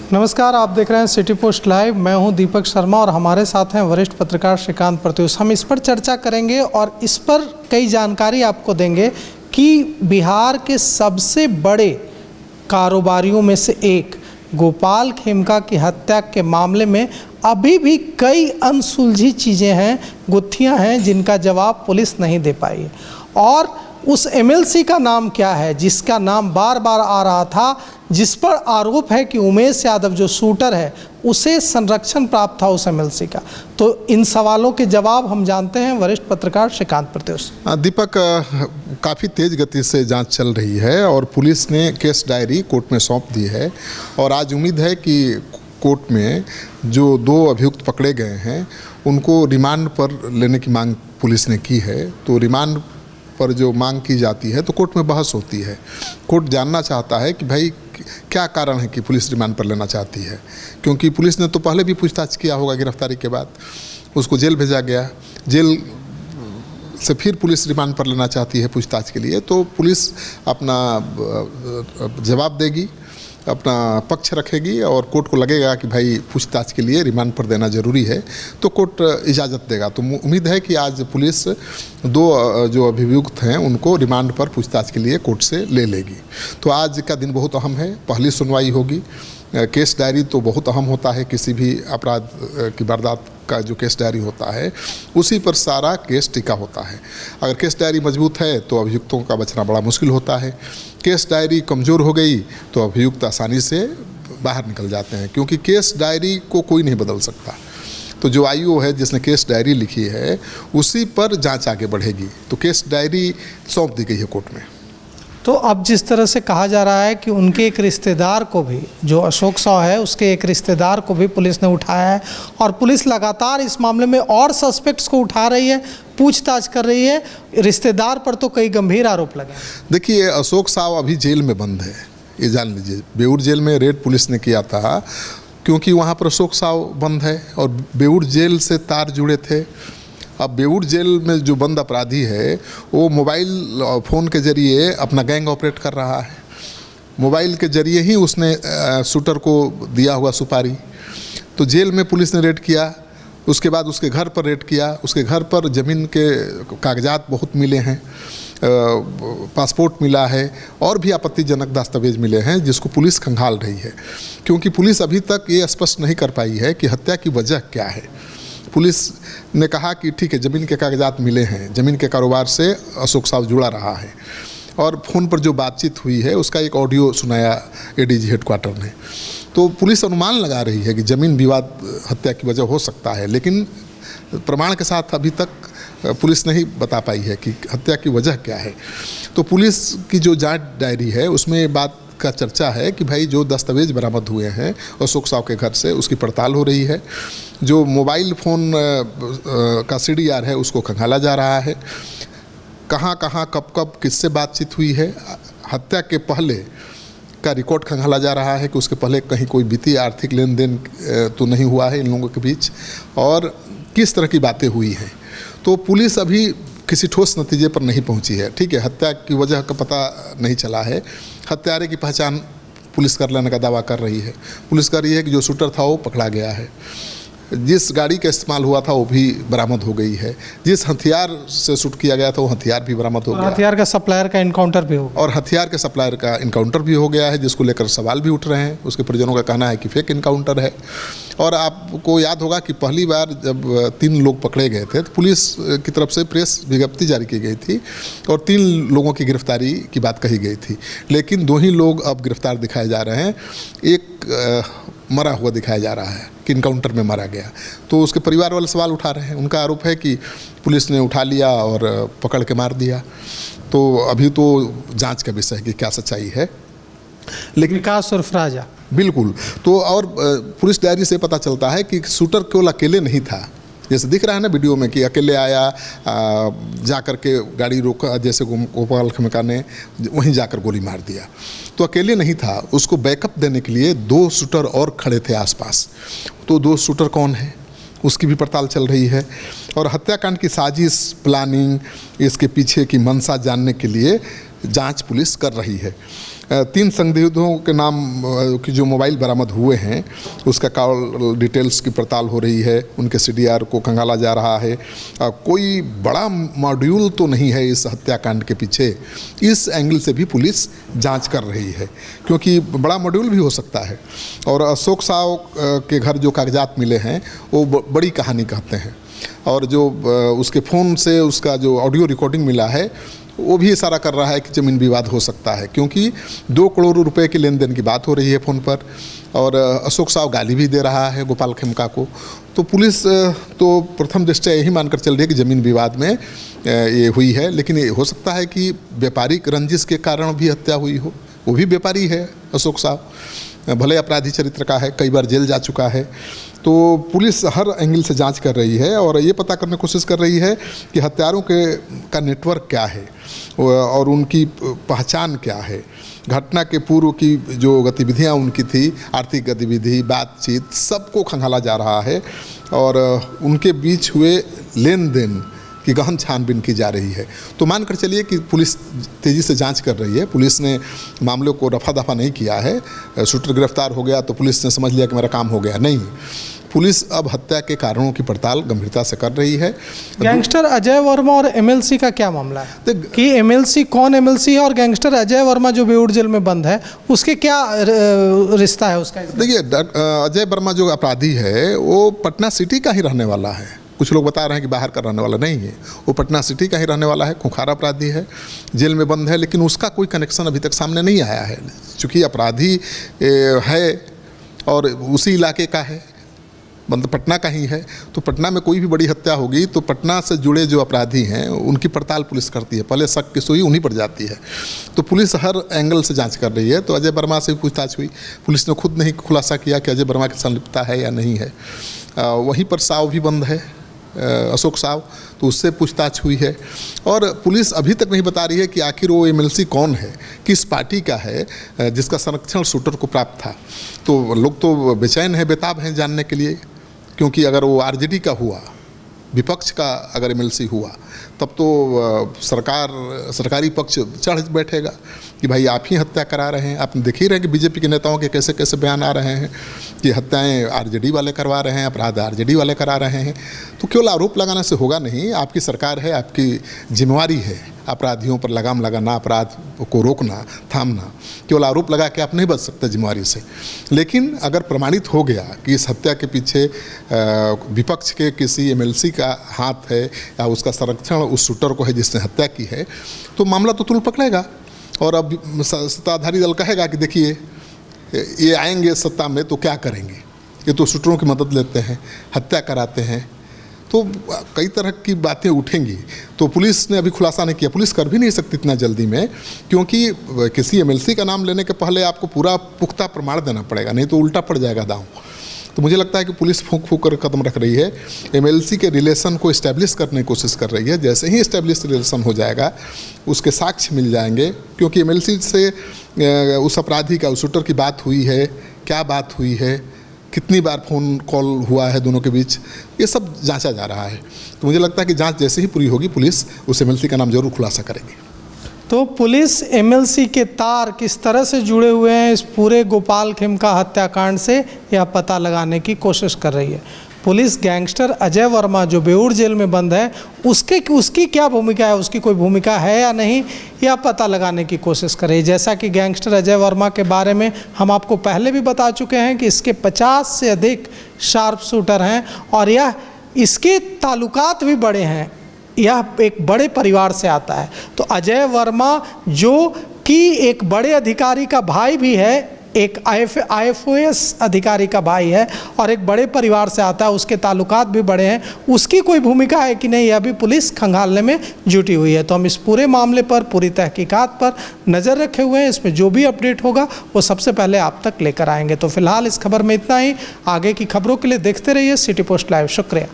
नमस्कार, आप देख रहे हैं सिटी पोस्ट लाइव। मैं हूं दीपक शर्मा और हमारे साथ हैं वरिष्ठ पत्रकार श्रीकांत प्रत्युष। हम इस पर चर्चा करेंगे और इस पर कई जानकारी आपको देंगे कि बिहार के सबसे बड़े कारोबारियों में से एक गोपाल खेमका की हत्या के मामले में अभी भी कई अनसुलझी चीज़ें हैं, गुत्थियां हैं जिनका जवाब पुलिस नहीं दे पाई है। और उस एमएलसी का नाम क्या है जिसका नाम बार बार आ रहा था, जिस पर आरोप है कि उमेश यादव जो शूटर है उसे संरक्षण प्राप्त था उस एमएलसी का। तो इन सवालों के जवाब हम जानते हैं वरिष्ठ पत्रकार श्रीकांत प्रत्युष। दीपक, काफ़ी तेज़ गति से जांच चल रही है और पुलिस ने केस डायरी कोर्ट में सौंप दी है और आज उम्मीद है कि कोर्ट में जो 2 अभियुक्त पकड़े गए हैं उनको रिमांड पर लेने की मांग पुलिस ने की है। तो रिमांड पर जो मांग की जाती है तो कोर्ट में बहस होती है। कोर्ट जानना चाहता है कि भाई क्या कारण है कि पुलिस रिमांड पर लेना चाहती है, क्योंकि पुलिस ने तो पहले भी पूछताछ किया होगा। गिरफ्तारी के बाद उसको जेल भेजा गया, जेल से फिर पुलिस रिमांड पर लेना चाहती है पूछताछ के लिए। तो पुलिस अपना जवाब देगी, अपना पक्ष रखेगी और कोर्ट को लगेगा कि भाई पूछताछ के लिए रिमांड पर देना ज़रूरी है तो कोर्ट इजाज़त देगा। तो उम्मीद है कि आज पुलिस 2 जो अभियुक्त हैं उनको रिमांड पर पूछताछ के लिए कोर्ट से ले लेगी। तो आज का दिन बहुत अहम है, पहली सुनवाई होगी। केस डायरी तो बहुत अहम होता है, किसी भी अपराध की वारदात का जो केस डायरी होता है उसी पर सारा केस टिका होता है। अगर केस डायरी मजबूत है तो अभियुक्तों का बचना बड़ा मुश्किल होता है। केस डायरी कमज़ोर हो गई तो अभियुक्त आसानी से बाहर निकल जाते हैं, क्योंकि केस डायरी को कोई नहीं बदल सकता। तो जो आईओ है जिसने केस डायरी लिखी है उसी पर जांच आगे बढ़ेगी। तो केस डायरी सौंप दी गई है कोर्ट में। तो अब जिस तरह से कहा जा रहा है कि उनके एक रिश्तेदार को भी, जो अशोक साव है उसके एक रिश्तेदार को भी पुलिस ने उठाया है और पुलिस लगातार इस मामले में और सस्पेक्ट्स को उठा रही है, पूछताछ कर रही है। रिश्तेदार पर तो कई गंभीर आरोप लगे। देखिए, अशोक साव अभी जेल में बंद है, ये जान लीजिए। बेऊर जेल में रेड पुलिस ने किया था क्योंकि वहाँ पर अशोक साव बंद है और बेऊर जेल से तार जुड़े थे। अब बेऊर जेल में जो बंद अपराधी है वो मोबाइल फ़ोन के ज़रिए अपना गैंग ऑपरेट कर रहा है। मोबाइल के ज़रिए ही उसने शूटर को दिया हुआ सुपारी। तो जेल में पुलिस ने रेड किया, उसके बाद उसके घर पर रेड किया। उसके घर पर ज़मीन के कागजात बहुत मिले हैं, पासपोर्ट मिला है और भी आपत्तिजनक दस्तावेज मिले हैं जिसको पुलिस खंगाल रही है, क्योंकि पुलिस अभी तक ये स्पष्ट नहीं कर पाई है कि हत्या की वजह क्या है। पुलिस ने कहा कि ठीक है, ज़मीन के कागजात मिले हैं, ज़मीन के कारोबार से अशोक साव जुड़ा रहा है और फ़ोन पर जो बातचीत हुई है उसका एक ऑडियो सुनाया एडीजी हेडक्वार्टर ने। तो पुलिस अनुमान लगा रही है कि ज़मीन विवाद हत्या की वजह हो सकता है, लेकिन प्रमाण के साथ अभी तक पुलिस नहीं बता पाई है कि हत्या की वजह क्या है। तो पुलिस की जो जांच डायरी है उसमें ये बात का चर्चा है कि भाई जो दस्तावेज बरामद हुए हैं अशोक साव के घर से उसकी पड़ताल हो रही है। जो मोबाइल फ़ोन का CDR है उसको खंगाला जा रहा है। कहाँ कहाँ कब कब किससे बातचीत हुई है, हत्या के पहले का रिकॉर्ड खंगाला जा रहा है कि उसके पहले कहीं कोई वित्तीय आर्थिक लेन देन तो नहीं हुआ है इन लोगों के बीच, और किस तरह की बातें हुई हैं। तो पुलिस अभी किसी ठोस नतीजे पर नहीं पहुंची है। ठीक है, हत्या की वजह का पता नहीं चला है, हत्यारे की पहचान पुलिस कर लेने का दावा कर रही है। पुलिस कह रही है कि जो शूटर था वो पकड़ा गया है, जिस गाड़ी का इस्तेमाल हुआ था वो भी बरामद हो गई है, जिस हथियार से शूट किया गया था वो हथियार भी बरामद हो गया, हथियार का सप्लायर का इनकाउंटर भी हो, और हथियार के सप्लायर का इनकाउंटर भी हो गया है, जिसको लेकर सवाल भी उठ रहे हैं। उसके परिजनों का कहना है कि फेक इनकाउंटर है। और आपको याद होगा कि पहली बार जब 3 लोग पकड़े गए थे तो पुलिस की तरफ से प्रेस विज्ञप्ति जारी की गई थी और 3 लोगों की गिरफ्तारी की बात कही गई थी, लेकिन 2 ही लोग अब गिरफ्तार दिखाए जा रहे हैं। एक मरा हुआ दिखाया जा रहा है कि इनकाउंटर में मारा गया। तो उसके परिवार वाले सवाल उठा रहे हैं। उनका आरोप है कि पुलिस ने उठा लिया और पकड़ के मार दिया। तो अभी तो जांच का विषय है कि क्या सच्चाई है, लेकिन विकास उर्फ राजा बिल्कुल। तो और पुलिस डायरी से पता चलता है कि शूटर केवल अकेले नहीं था, जैसे दिख रहा है ना वीडियो में कि अकेले आया, जा कर के गाड़ी रोका, जैसे गोपाल खेमका ने वहीं जाकर गोली मार दिया। तो अकेले नहीं था, उसको बैकअप देने के लिए 2 शूटर और खड़े थे आसपास। तो 2 शूटर कौन है उसकी भी पड़ताल चल रही है। और हत्याकांड की साजिश, प्लानिंग, इसके पीछे की मंशा जानने के लिए जांच पुलिस कर रही है। 3 संदिग्धों के नाम की जो मोबाइल बरामद हुए हैं उसका कॉल डिटेल्स की पड़ताल हो रही है, उनके CDR को खंगाला जा रहा है। कोई बड़ा मॉड्यूल तो नहीं है इस हत्याकांड के पीछे, इस एंगल से भी पुलिस जांच कर रही है, क्योंकि बड़ा मॉड्यूल भी हो सकता है। और अशोक साव के घर जो कागजात मिले हैं वो बड़ी कहानी कहते हैं, और जो उसके फ़ोन से उसका जो ऑडियो रिकॉर्डिंग मिला है वो भी इशारा कर रहा है कि ज़मीन विवाद हो सकता है, क्योंकि 2 करोड़ रुपए के लेन देन की बात हो रही है फ़ोन पर, और अशोक साव गाली भी दे रहा है गोपाल खेमका को। तो पुलिस तो प्रथम दृष्टया यही मानकर चल रही है कि ज़मीन विवाद में ये हुई है, लेकिन ये हो सकता है कि व्यापारिक रंजिश के कारण भी हत्या हुई हो। वो भी व्यापारी है अशोक साव, भले अपराधी चरित्र का है, कई बार जेल जा चुका है। तो पुलिस हर एंगल से जांच कर रही है और ये पता करने की कोशिश कर रही है कि हत्यारों का नेटवर्क क्या है और उनकी पहचान क्या है। घटना के पूर्व की जो गतिविधियां उनकी थी, आर्थिक गतिविधि, बातचीत, सबको खंगाला जा रहा है और उनके बीच हुए लेन देन की गहन छानबीन की जा रही है। तो मानकर चलिए कि पुलिस तेज़ी से जांच कर रही है। पुलिस ने मामलों को रफा दफा नहीं किया है। शूटर गिरफ्तार हो गया तो पुलिस ने समझ लिया कि मेरा काम हो गया, नहीं। पुलिस अब हत्या के कारणों की पड़ताल गंभीरता से कर रही है। गैंगस्टर अजय वर्मा और MLC का क्या मामला है कि MLC कौन MLC है और गैंगस्टर अजय वर्मा जो बेऊर जेल में बंद है उसके क्या रिश्ता है उसका? देखिए, अजय वर्मा जो अपराधी है वो पटना सिटी का ही रहने वाला है। कुछ लोग बता रहे हैं कि बाहर का रहने वाला नहीं है, वो पटना सिटी का ही रहने वाला है। खूंखार अपराधी है, जेल में बंद है, लेकिन उसका कोई कनेक्शन अभी तक सामने नहीं आया है। चूँकि अपराधी है और उसी इलाके का है, मतलब पटना का ही है, तो पटना में कोई भी बड़ी हत्या होगी तो पटना से जुड़े जो अपराधी हैं उनकी पड़ताल पुलिस करती है। पहले शक की सुई उन्हीं पर जाती है। तो पुलिस हर एंगल से जांच कर रही है। तो अजय वर्मा से भी पूछताछ हुई, पुलिस ने खुद नहीं खुलासा किया कि अजय वर्मा की संलिप्तता है या नहीं है। वहीं पर साव भी बंद है, अशोक साव, तो उससे पूछताछ हुई है। और पुलिस अभी तक नहीं बता रही है कि आखिर वो MLC कौन है, किस पार्टी का है जिसका संरक्षण शूटर को प्राप्त था। तो लोग तो बेचैन हैं, बेताब हैं जानने के लिए, क्योंकि अगर वो RJD का हुआ, विपक्ष का अगर MLC हुआ, तब तो सरकारी पक्ष चढ़ बैठेगा कि भाई आप ही हत्या करा रहे हैं। आप देख ही रहे हैं कि BJP के नेताओं के कैसे कैसे बयान आ रहे हैं कि हत्याएं RJD वाले करवा रहे हैं, अपराध RJD वाले करा रहे हैं। तो केवल आरोप लगाने से होगा नहीं, आपकी सरकार है, आपकी जिम्मेवारी है अपराधियों पर लगाम लगाना, अपराध को रोकना, थामना। केवल आरोप लगा के आप नहीं बच सकते जिम्मेवारी से। लेकिन अगर प्रमाणित हो गया कि इस हत्या के पीछे विपक्ष के किसी MLC का हाथ है या उसका संरक्षण उस शूटर को है जिसने हत्या की है, तो मामला तो तुरंत पकड़ेगा। और अब सत्ताधारी दल कहेगा कि देखिए ये आएंगे सत्ता में तो क्या करेंगे, ये तो शूटरों की मदद लेते हैं, हत्या कराते हैं, तो कई तरह की बातें उठेंगी। तो पुलिस ने अभी खुलासा नहीं किया, पुलिस कर भी नहीं सकती इतना जल्दी में, क्योंकि किसी MLC का नाम लेने के पहले आपको पूरा पुख्ता प्रमाण देना पड़ेगा, नहीं तो उल्टा पड़ जाएगा दांव। तो मुझे लगता है कि पुलिस फूंक कर कदम रख रही है, MLC के रिलेशन को इस्टेब्लिश करने की कोशिश कर रही है। जैसे ही इस्टेब्लिश रिलेशन हो जाएगा उसके साक्ष्य मिल जाएंगे, क्योंकि MLC से उस अपराधी का, उस शूटर की बात हुई है, क्या बात हुई है, कितनी बार फ़ोन कॉल हुआ है दोनों के बीच, ये सब जांचा जा रहा है। तो मुझे लगता है कि जांच जैसे ही पूरी होगी पुलिस उस MLC का नाम जरूर खुलासा करेगी। तो पुलिस MLC के तार किस तरह से जुड़े हुए हैं इस पूरे गोपाल खेमका हत्याकांड से, यह पता लगाने की कोशिश कर रही है। पुलिस गैंगस्टर अजय वर्मा जो बेऊर जेल में बंद है उसकी क्या भूमिका है, उसकी कोई भूमिका है या नहीं, यह पता लगाने की कोशिश कर रही है। जैसा कि गैंगस्टर अजय वर्मा के बारे में हम आपको पहले भी बता चुके हैं कि इसके 50 से अधिक शार्प शूटर हैं और यह इसके ताल्लुकात भी बड़े हैं, यह एक बड़े परिवार से आता है। तो अजय वर्मा जो कि एक बड़े अधिकारी का भाई भी है, एक IFOS अधिकारी का भाई है और एक बड़े परिवार से आता है, उसके ताल्लुकात भी बड़े हैं, उसकी कोई भूमिका है कि नहीं, यह भी पुलिस खंगालने में जुटी हुई है। तो हम इस पूरे मामले पर, पूरी तहकीकात पर नज़र रखे हुए हैं। इसमें जो भी अपडेट होगा वो सबसे पहले आप तक लेकर आएंगे। तो फिलहाल इस खबर में इतना ही। आगे की खबरों के लिए देखते रहिए सिटी पोस्ट लाइव। शुक्रिया।